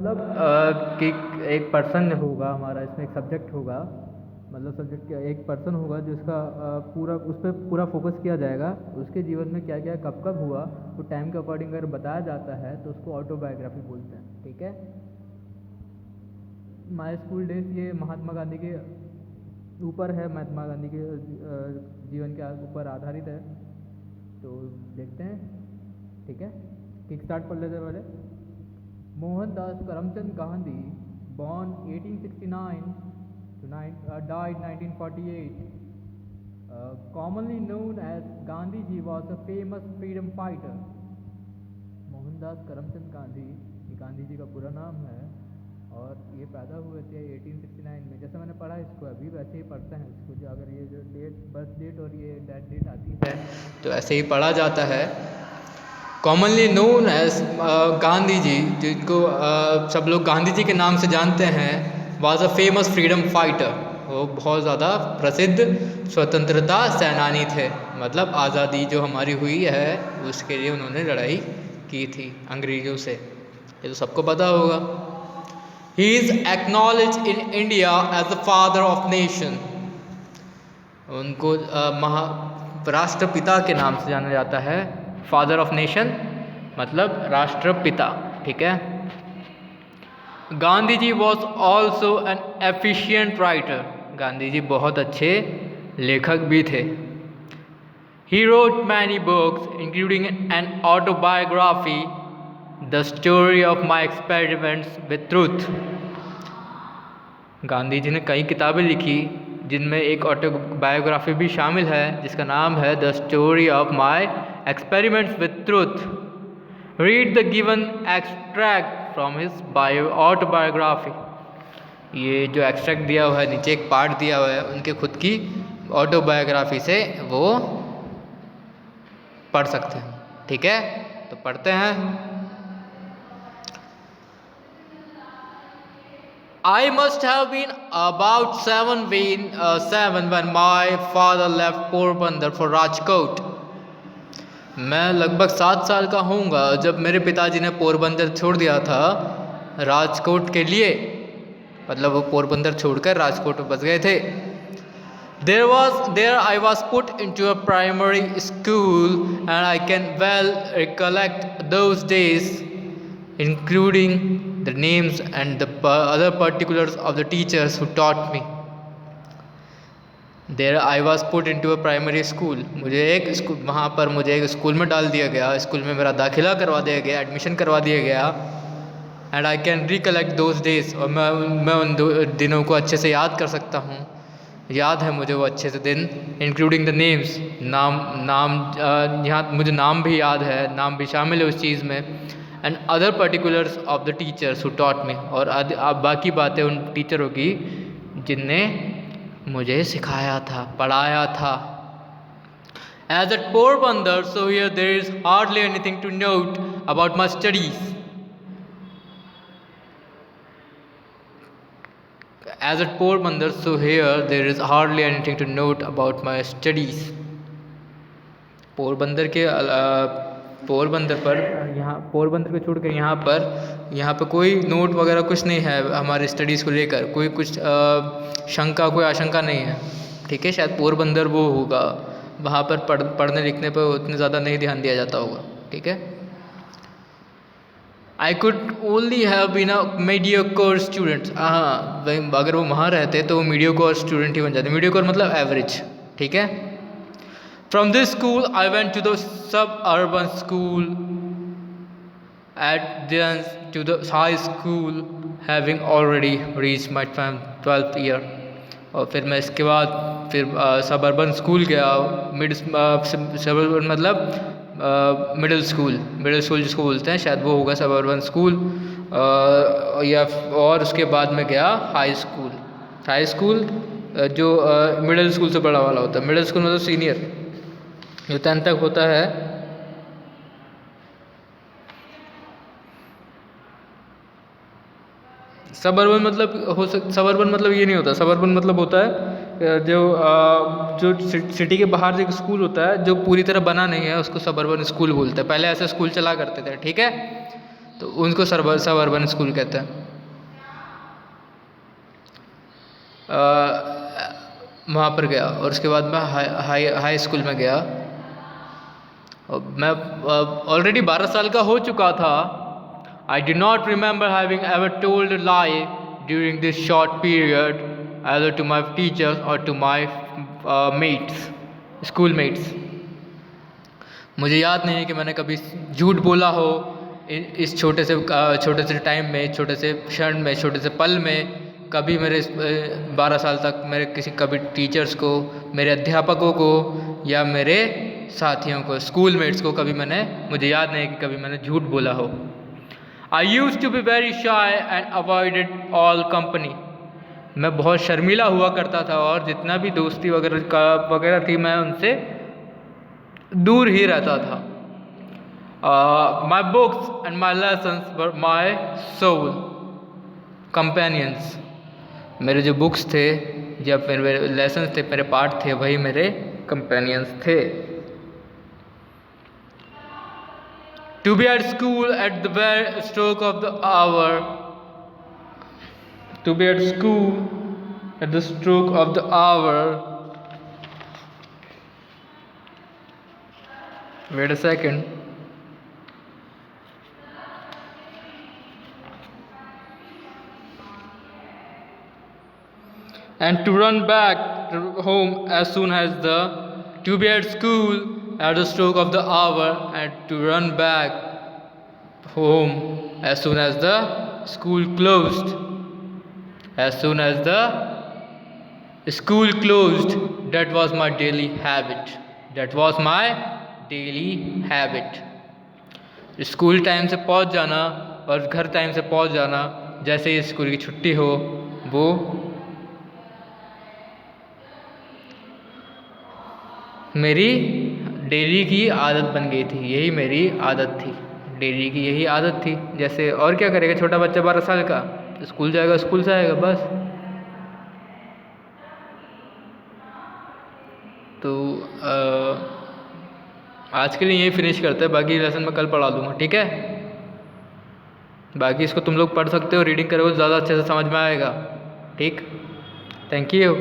मतलब कि एक पर्सन होगा हमारा, इसमें एक सब्जेक्ट होगा, मतलब सब्जेक्ट क्या, एक पर्सन होगा जिसका पूरा उस पर पूरा फोकस किया जाएगा, उसके जीवन में क्या क्या कब कब हुआ तो टाइम के अकॉर्डिंग अगर बताया जाता है तो उसको ऑटोबायोग्राफी बोलते हैं। ठीक है। माय स्कूल डेज ये महात्मा गांधी के ऊपर है, महात्मा गांधी के जीवन के ऊपर आधारित है, तो देखते हैं। ठीक है, किक स्टार्ट कर लेते हैं पहले। Mohandas Karamchand Gandhi born 1869 to died 1948, commonly known as Gandhiji, was a famous freedom fighter। Mohandas Karamchand Gandhi ये गांधी जी का पूरा नाम है और ये पैदा हुए थे 1869 में। जैसे मैंने पढ़ा इसको अभी वैसे ही पढ़ते हैं इसको, जो अगर ये जो डेट बर्थ डेट और ये डेथ डेट आती है तो ऐसे ही पढ़ा जाता है। Commonly known as Gandhi ji, जिनको सब लोग गांधी जी के नाम से जानते हैं, was a famous freedom fighter. वो बहुत ज़्यादा प्रसिद्ध स्वतंत्रता सेनानी थे, मतलब आज़ादी जो हमारी हुई है उसके लिए उन्होंने लड़ाई की थी अंग्रेज़ों से, ये तो सबको पता होगा। He is acknowledged in India as the father of nation. उनको राष्ट्रपिता के नाम से जाना जाता है। फादर ऑफ नेशन मतलब राष्ट्रपिता। ठीक है। Gandhi ji was also an efficient writer. Gandhi ji बहुत अच्छे लेखक भी थे। He wrote many books including an autobiography, the story of my experiments with truth. Gandhi ji ने कई किताबें लिखी जिनमें एक ऑटोबायोग्राफी भी शामिल है जिसका नाम है the story of my experiments with truth. Read the given extract from his autobiography. ये जो एक्सट्रैक्ट दिया हुआ है, नीचे एक पार्ट दिया हुआ है उनके खुद की ऑटोबायोग्राफी से, वो पढ़ सकते हैं। ठीक है, तो पढ़ते हैं। I must have been about seven when my father left Porbandar for Rajkot। मैं लगभग 7 साल का होऊंगा जब मेरे पिताजी ने पोरबंदर छोड़ दिया था राजकोट के लिए, मतलब वो पोरबंदर छोड़कर राजकोट में बस गए थे। There I was put into a primary school and I can well recollect those days, including the names and the other particulars of the teachers who taught me। There I was put into a primary school। मुझे एक school, वहाँ पर मुझे एक school में डाल दिया गया, स्कूल में मेरा दाखिला करवा दिया गया, एडमिशन करवा दिया गया। And I can recollect those days, और मैं उन दिनों को अच्छे से याद कर सकता हूँ, याद है मुझे वो अच्छे से दिन। इंक्लूडिंग द नेम्स, नाम यहाँ मुझे नाम भी याद है, नाम भी शामिल है उस चीज़ में। And other particulars of the teachers who taught me, और बाकी बातें उन टीचरों की जिनने मुझे सिखाया था, पढ़ाया था। As at Porbandar, so here there is hardly anything to note about my studies। As at Porbandar, so here there is hardly anything to note about my studies। Porbandar के पोरबंदर पर, यहाँ पोरबंदर को छोड़कर यहाँ पर कोई नोट वगैरह कुछ नहीं है हमारे स्टडीज़ को लेकर, कोई कुछ शंका, कोई आशंका नहीं है। ठीक है, शायद पोरबंदर वो होगा, वहाँ पर पढ़ने लिखने पर उतने ज़्यादा नहीं ध्यान दिया जाता होगा। ठीक है। I could only have been a mediocre student. हाँ, अगर वो वहाँ रहते तो वो मीडियोकर स्टूडेंट ही बन जाते। मीडियोकर मतलब एवरेज। ठीक है। From this school I went to the suburban school, thence to the high school, having already reached my 12th year। और फिर मैं इसके बाद फिर सबर्बन स्कूल गया। सबर्बन मतलब मिडिल स्कूल जिसको बोलते हैं, शायद वो होगा सबर्बन स्कूल। या और उसके बाद मैं गया हाई स्कूल जो मिडिल स्कूल से बड़ा वाला होता है। मिडिल स्कूल मतलब सीनियर, जो 10 तक होता है। सबर्बन मतलब ये नहीं होता। सबर्बन मतलब होता है जो सिटी के बाहर एक स्कूल होता है जो पूरी तरह बना नहीं है, उसको सबर्बन स्कूल बोलते हैं। पहले ऐसे स्कूल चला करते थे। ठीक है, तो उनको सब अर्बन स्कूल कहते हैं। वहाँ पर गया और उसके बाद मैं हाई स्कूल में गया। मैं ऑलरेडी 12 साल का हो चुका था। I do not remember having ever told a lie during this short period either to my teachers or to my school mates. मुझे याद नहीं है कि मैंने कभी झूठ बोला हो इस छोटे से टाइम में, छोटे से क्षण में, छोटे से पल में। कभी मेरे 12 साल तक मेरे कभी टीचर्स को, मेरे अध्यापकों को या मेरे साथियों को, स्कूल मेट्स को मुझे याद नहीं है कि कभी मैंने झूठ बोला हो। I use to be very shy and avoided all company. मैं बहुत शर्मीला हुआ करता था और जितना भी दोस्ती वगैरह थी मैं उनसे दूर ही रहता था। My books and my lessons were my soul companions. मेरे जो बुक्स थे या मेरे लेसन्स थे, मेरे पाठ थे, वही मेरे कंपेनियंस थे। To be at school at the very stroke of the hour, to be at school at the stroke of the hour. Wait a second. And to run back to home as soon as to be at school at the stroke of the hour and to run back home as soon as the school closed. As soon as the school closed, that was my daily habit. That was my daily habit. School time से पहुंच जाना और घर time से पहुंच जाना, जैसे ही school की छुट्टी हो, वो मेरी डेली की आदत बन गई थी। यही मेरी आदत थी, डेली की यही आदत थी। जैसे और क्या करेगा छोटा बच्चा 12 साल का, स्कूल जाएगा, स्कूल से आएगा, बस। तो आज के लिए यही फिनिश करते हैं, बाकी लेसन मैं कल पढ़ा दूँगा, ठीक है। बाकी इसको तुम लोग पढ़ सकते हो, रीडिंग करोगे तो ज़्यादा अच्छे से समझ में आएगा, ठीक। Thank you.